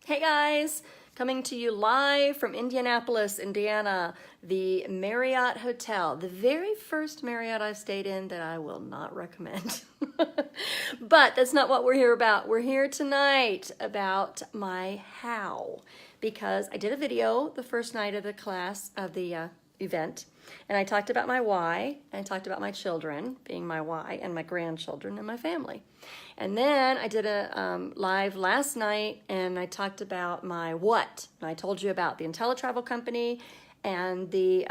Hey guys, coming to you live from Indianapolis, Indiana, the Marriott Hotel, the very first Marriott I stayed in that I will not recommend. But that's not what we're here about. We're here tonight about my how, because I did a video the first night of the class of the event, and I talked about my why, and I talked about my children being my why, and my grandchildren and my family. And then I did a live last night, and I talked about my what. And I told you about the InteleTravel company and the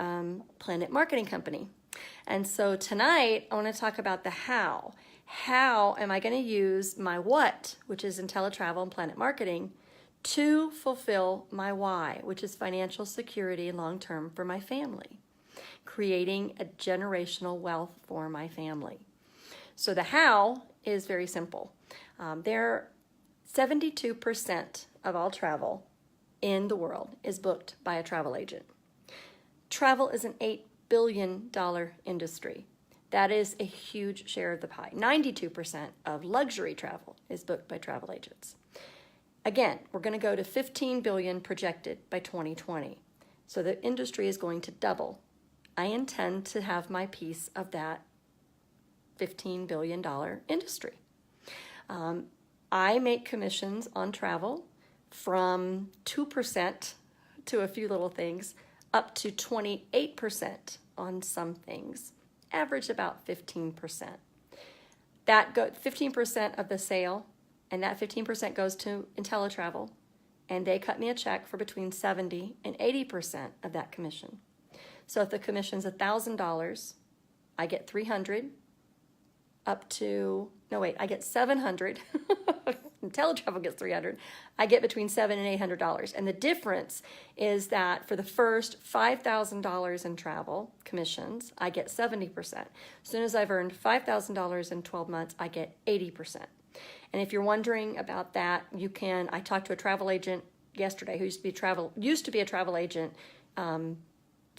PlanNet marketing company. And so tonight, I want to talk about the how. How am I going to use my what, which is InteleTravel and PlanNet marketing, to fulfill my why, which is financial security long-term for my family, creating a generational wealth for my family. So the how is very simple. 72% of all travel in the world is booked by a travel agent. Travel is an $8 billion industry. That is a huge share of the pie. 92% of luxury travel is booked by travel agents. Again, we're going to go to 15 billion projected by 2020. So the industry is going to double. I intend to have my piece of that $15 billion industry. I make commissions on travel from 2% to a few little things up to 28% on some things, average about 15%. That 15% of the sale, and that 15% goes to InteleTravel, and they cut me a check for between 70 and 80% of that commission. So if the commission's $1,000, I get $300 up to, no wait, I get $700. InteleTravel gets $300. I get between $700 and $800. And the difference is that for the first $5,000 in travel commissions, I get 70%. As soon as I've earned $5,000 in 12 months, I get 80%. And if you're wondering about that, you can, I talked to a travel agent yesterday who used to be a travel agent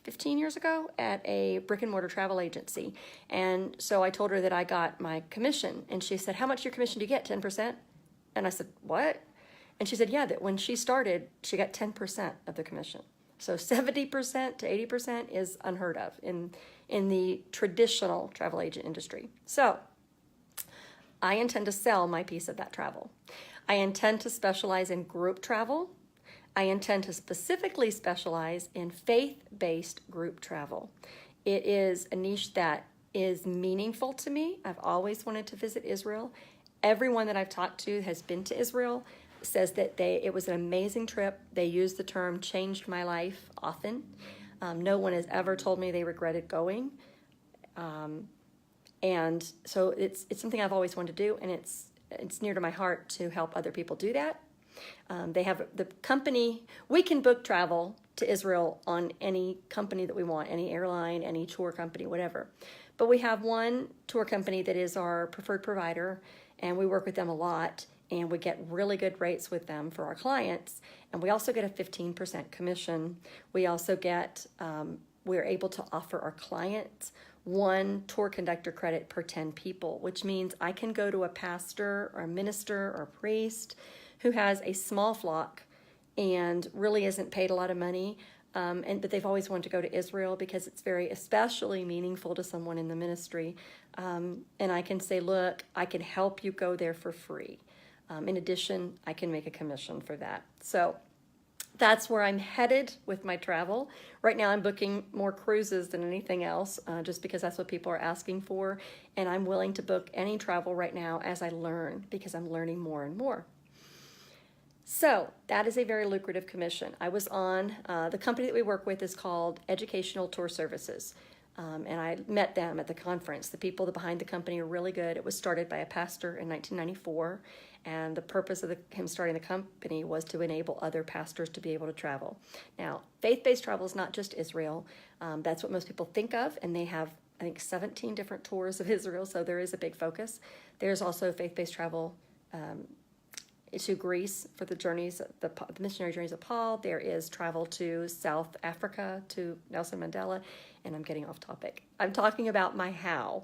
15 years ago at a brick and mortar travel agency. And so I told her that I got my commission, and she said, "How much your commission do you get? 10%? And I said, "What?" And she said, "Yeah, that when she started, she got 10% of the commission." So 70% to 80% is unheard of in the traditional travel agent industry. So I intend to sell my piece of that travel. I intend to specialize in group travel. I intend to specifically specialize in faith-based group travel. It is a niche that is meaningful to me. I've always wanted to visit Israel. Everyone that I've talked to has been to Israel, says that it was an amazing trip. They use the term changed my life often. No one has ever told me they regretted going. And so it's something I've always wanted to do, and it's near to my heart to help other people do that. They have the company, we can book travel to Israel on any company that we want, any airline, any tour company, whatever. But we have one tour company that is our preferred provider, and we work with them a lot, and we get really good rates with them for our clients. And we also get a 15% commission. We also get, we're able to offer our clients one tour conductor credit per 10 people, which means I can go to a pastor or a minister or a priest who has a small flock and really isn't paid a lot of money, but they've always wanted to go to Israel because it's very especially meaningful to someone in the ministry. And I can say, look, I can help you go there for free. In addition, I can make a commission for that. So that's where I'm headed with my travel. Right now I'm booking more cruises than anything else, just because that's what people are asking for. And I'm willing to book any travel right now as I learn, because I'm learning more and more. So that is a very lucrative commission. I was on, the company that we work with is called Educational Tour Services. And I met them at the conference. The people behind the company are really good. It was started by a pastor in 1994. And the purpose of him starting the company was to enable other pastors to be able to travel. Now, faith-based travel is not just Israel. That's what most people think of. And they have, I think, 17 different tours of Israel. So there is a big focus. There's also faith-based travel to Greece for the journeys, the missionary journeys of Paul. There is travel to South Africa, to Nelson Mandela, and I'm getting off topic. I'm talking about my how.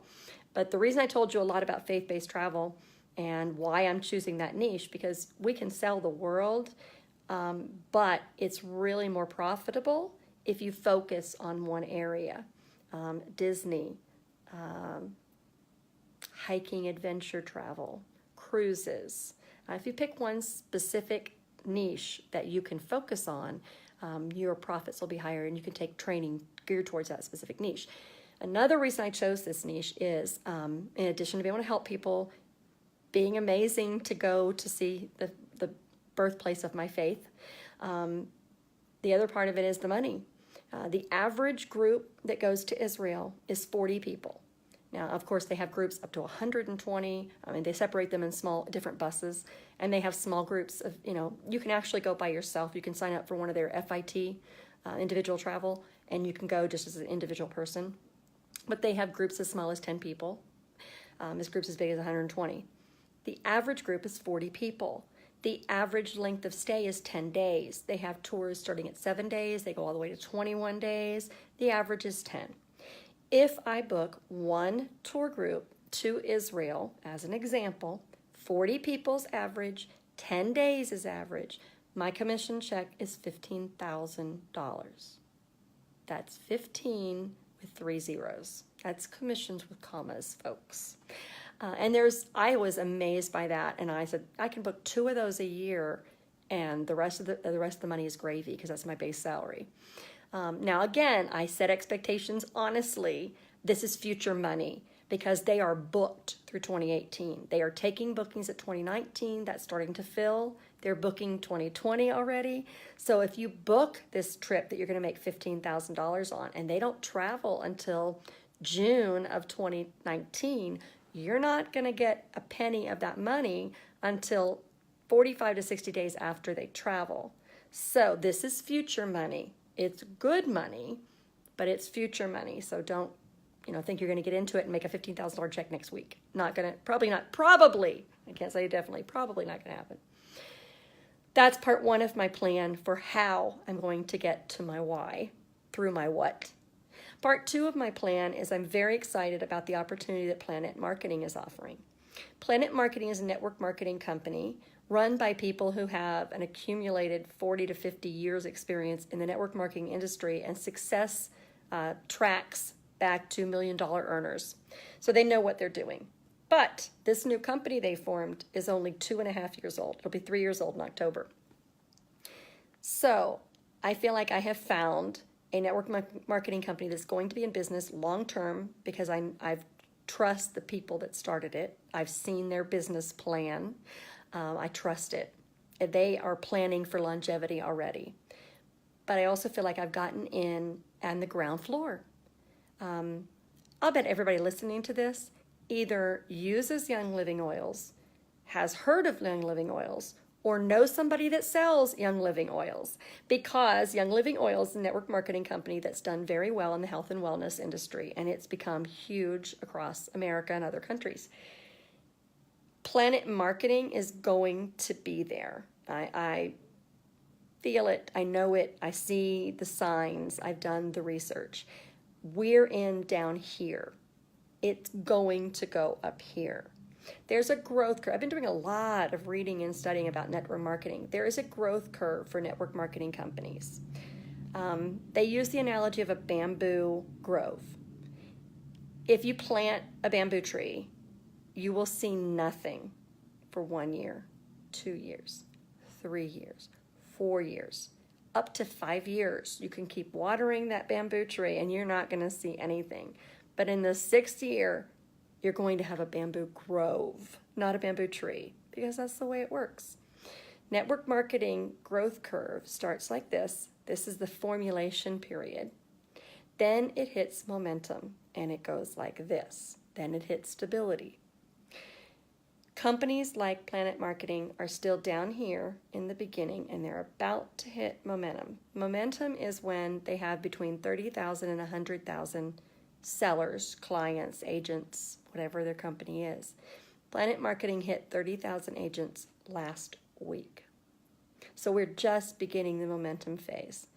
But the reason I told you a lot about faith-based travel and why I'm choosing that niche, because we can sell the world but it's really more profitable if you focus on one area. Disney, hiking, adventure travel, cruises. If you pick one specific niche that you can focus on, your profits will be higher and you can take training geared towards that specific niche. Another reason I chose this niche is, in addition to being able to help people, being amazing to go to see the birthplace of my faith, the other part of it is the money. The average group that goes to Israel is 40 people. Now, of course, they have groups up to 120. I mean, they separate them in small, different buses, and they have small groups of, you can actually go by yourself. You can sign up for one of their FIT, individual travel, and you can go just as an individual person. But they have groups as small as 10 people. There's groups as big as 120. The average group is 40 people. The average length of stay is 10 days. They have tours starting at 7 days. They go all the way to 21 days. The average is 10. If I book one tour group to Israel, as an example, 40 people's average, 10 days is average, my commission check is $15,000. That's 15 with 3 zeros. That's commissions with commas, folks. I was amazed by that, and I said I can book 2 of those a year, and the rest of the money is gravy because that's my base salary. Now again, I set expectations honestly. This is future money because they are booked through 2018. They are taking bookings at 2019. That's starting to fill. They're booking 2020 already. So if you book this trip that you're going to make $15,000 on, and they don't travel until June of 2019, you're not going to get a penny of that money until 45 to 60 days after they travel. So this is future money. It's good money, but it's future money. So don't, think you're going to get into it and make a $15,000 check next week. Probably, I can't say definitely, probably not going to happen. That's part 1 of my plan for how I'm going to get to my why through my what. Part 2 of my plan is I'm very excited about the opportunity that PlanNet Marketing is offering. PlanNet Marketing is a network marketing company run by people who have an accumulated 40 to 50 years experience in the network marketing industry, and success tracks back to $1 million earners. So they know what they're doing. But this new company they formed is only 2.5 years old. It'll be 3 years old in October. So I feel like I have found a network marketing company that's going to be in business long term because I've trust the people that started it. I've seen their business plan. I trust it. They are planning for longevity already. But I also feel like I've gotten in on the ground floor. I'll bet everybody listening to this either uses Young Living Oils, has heard of Young Living Oils, or know somebody that sells Young Living Oils, because Young Living Oils is a network marketing company that's done very well in the health and wellness industry, and it's become huge across America and other countries. PlanNet Marketing is going to be there. I feel it, I know it, I see the signs, I've done the research. We're in down here. It's going to go up here. There's a growth curve. I've been doing a lot of reading and studying about network marketing. There is a growth curve for network marketing companies. They use the analogy of a bamboo grove. If you plant a bamboo tree, you will see nothing for 1 year, 2 years, 3 years, 4 years, up to 5 years. You can keep watering that bamboo tree and you're not going to see anything. But in the 6th year, you're going to have a bamboo grove, not a bamboo tree, because that's the way it works. Network marketing growth curve starts like this. This is the formulation period. Then it hits momentum, and it goes like this. Then it hits stability. Companies like PlanNet Marketing are still down here in the beginning, and they're about to hit momentum. Momentum is when they have between 30,000 and 100,000 sellers, clients, agents, whatever their company is. PlanNet Marketing hit 30,000 agents last week. So we're just beginning the momentum phase.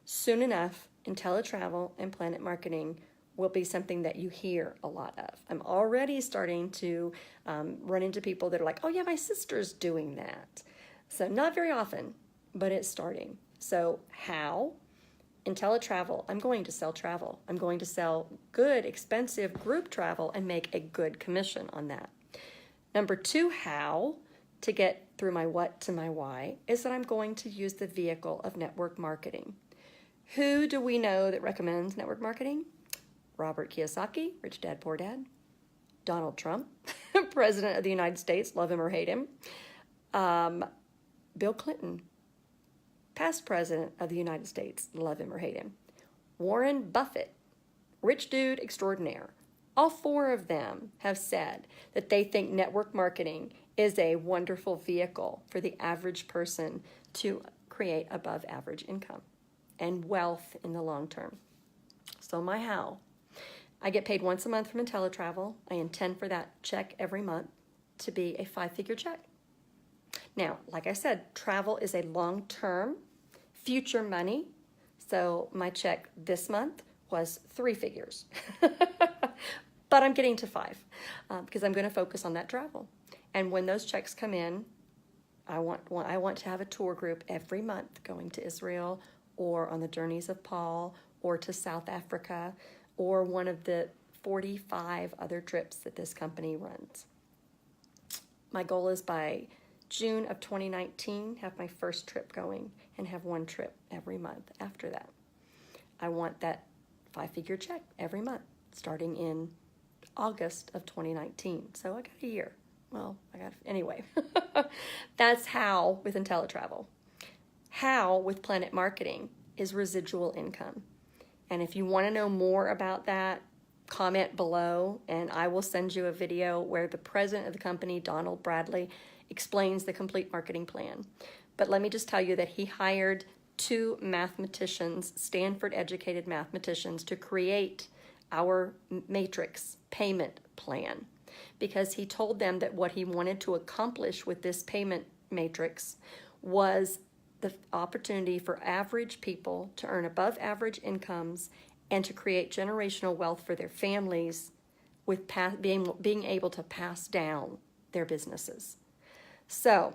Soon enough, InteleTravel and PlanNet Marketing will be something that you hear a lot of. I'm already starting to run into people that are like, oh yeah, my sister's doing that. So not very often, but it's starting. So how? InteleTravel, I'm going to sell travel. I'm going to sell good, expensive group travel and make a good commission on that. Number 2, how to get through my what to my why is that I'm going to use the vehicle of network marketing. Who do we know that recommends network marketing? Robert Kiyosaki, Rich Dad, Poor Dad. Donald Trump, President of the United States, love him or hate him. Bill Clinton, past President of the United States, love him or hate him. Warren Buffett, rich dude extraordinaire. All 4 of them have said that they think network marketing is a wonderful vehicle for the average person to create above average income and wealth in the long term. So my how. I get paid once a month from InteleTravel. I intend for that check every month to be a 5-figure check. Now, like I said, travel is a long-term future money. So my check this month was 3 figures. But I'm getting to 5 because I'm going to focus on that travel. And when those checks come in, I want to have a tour group every month going to Israel or on the Journeys of Paul or to South Africa or one of the 45 other trips that this company runs. My goal is by June of 2019, have my first trip going and have 1 trip every month after that. I want that 5-figure check every month starting in August of 2019. So I got a year. Well, anyway. That's how with InteleTravel. How with PlanNet Marketing is residual income. And if you want to know more about that, comment below and I will send you a video where the president of the company, Donald Bradley, explains the complete marketing plan. But let me just tell you that he hired 2 mathematicians, Stanford-educated mathematicians, to create our matrix payment plan because he told them that what he wanted to accomplish with this payment matrix was the opportunity for average people to earn above average incomes and to create generational wealth for their families with being able to pass down their businesses. So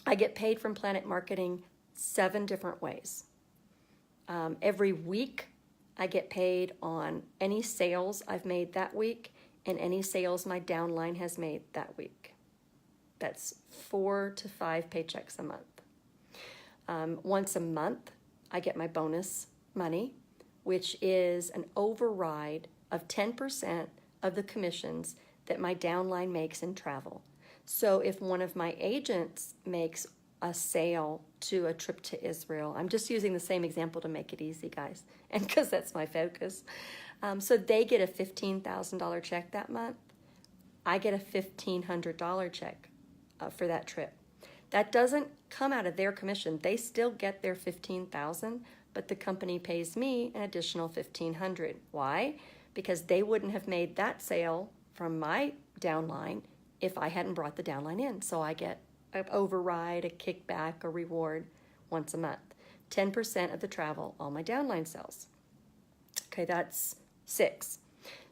I get paid from PlanNet Marketing 7 different ways. Every week I get paid on any sales I've made that week and any sales my downline has made that week. That's 4 to 5 paychecks a month. Once a month, I get my bonus money, which is an override of 10% of the commissions that my downline makes in travel. So if one of my agents makes a sale to a trip to Israel, I'm just using the same example to make it easy, guys, and because that's my focus. So they get a $15,000 check that month. I get a $1,500 check for that trip. That doesn't come out of their commission. They still get their $15,000, but the company pays me an additional $1,500. Why? Because they wouldn't have made that sale from my downline if I hadn't brought the downline in. So I get an override, a kickback, a reward once a month. 10% of the travel, all my downline sells. Okay, that's 6.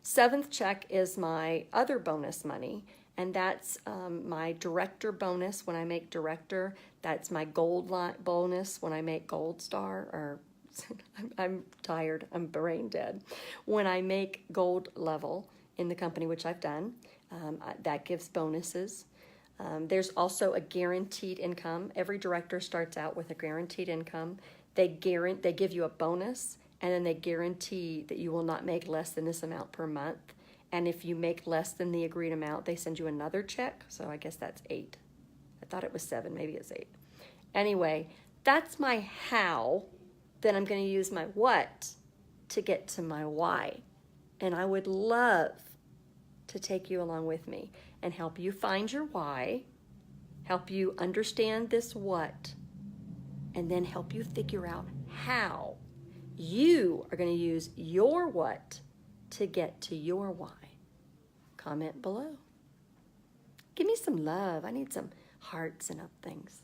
7th check is my other bonus money, and that's my director bonus when I make director. That's my gold bonus when I make gold star, or I'm tired, I'm brain dead. When I make gold level in the company, which I've done, that gives bonuses. There's also a guaranteed income. Every director starts out with a guaranteed income. They give you a bonus, and then they guarantee that you will not make less than this amount per month. And if you make less than the agreed amount, they send you another check. So I guess that's 8. I thought it was 7, maybe it's 8. Anyway, that's my how. Then I'm going to use my what to get to my why. And I would love to take you along with me and help you find your why, help you understand this what, and then help you figure out how you are going to use your what to get to your why. Comment below. Give me some love. I need some hearts and up things.